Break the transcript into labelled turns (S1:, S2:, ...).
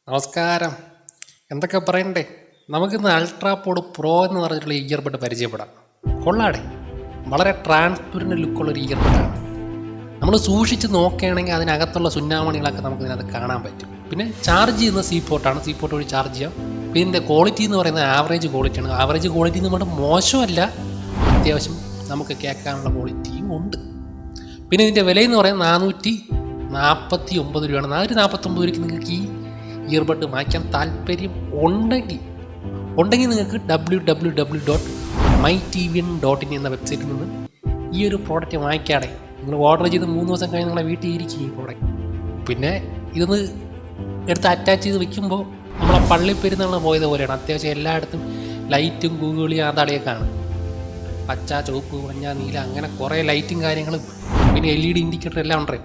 S1: നമസ്കാരം. എന്തൊക്കെ പറയണ്ടേ? നമുക്കിന്ന് അൾട്രാപോഡ് പ്രോ എന്ന് പറഞ്ഞിട്ടുള്ള ഇയർബഡ് പരിചയപ്പെടാം. കൊള്ളാടെ, വളരെ ട്രാൻസ്പെറൻറ്റ് ലുക്കുള്ളൊരു ഇയർബഡാണ്. നമ്മൾ സൂക്ഷിച്ച് നോക്കുകയാണെങ്കിൽ അതിനകത്തുള്ള സുന്നാമണികളൊക്കെ നമുക്ക് ഇതിനകത്ത് കാണാൻ പറ്റും. പിന്നെ ചാർജ് ചെയ്യുന്ന സി പോർട്ട് വഴി ചാർജ് ചെയ്യാം. പിന്നെ ഇതിൻ്റെ ക്വാളിറ്റി എന്ന് പറയുന്നത് ആവറേജ് ക്വാളിറ്റിയാണ്. ആവറേജ് ക്വാളിറ്റി എന്ന് പറഞ്ഞാൽ മോശമല്ല, അത്യാവശ്യം നമുക്ക് കേൾക്കാനുള്ള ക്വാളിറ്റിയും ഉണ്ട്. പിന്നെ ഇതിൻ്റെ വിലയെന്ന് പറയുന്നത് 449 രൂപയാണ്. 449 രൂപയ്ക്ക് നിങ്ങൾക്ക് ഈ ഇയർബഡ് വാങ്ങിക്കാൻ താല്പര്യം ഉണ്ടെങ്കിൽ നിങ്ങൾക്ക് www.mytvn.in എന്ന വെബ്സൈറ്റിൽ നിന്ന് ഈ ഒരു പ്രോഡക്റ്റ് വാങ്ങിക്കാടെ. നിങ്ങൾ ഓർഡർ ചെയ്ത് 3 ദിവസം കഴിഞ്ഞ് നിങ്ങളെ വീട്ടിൽ ഇരിക്കും ഈ പ്രോഡക്റ്റ്. പിന്നെ ഇതൊന്ന് എടുത്ത് അറ്റാച്ച് ചെയ്ത് വെക്കുമ്പോൾ നമ്മളെ പള്ളിപ്പെരുന്നാളിന് പോയത് പോലെയാണ്. അത്യാവശ്യം എല്ലായിടത്തും ലൈറ്റും ഗൂഗിളി ആതാളിയൊക്കെ ആണ്. പച്ച, ചുവപ്പ്, മഞ്ഞ, നീല, അങ്ങനെ കുറേ ലൈറ്റും കാര്യങ്ങളും പിന്നെ LED ഇൻഡിക്കേറ്റർ എല്ലാം ഉണ്ട്.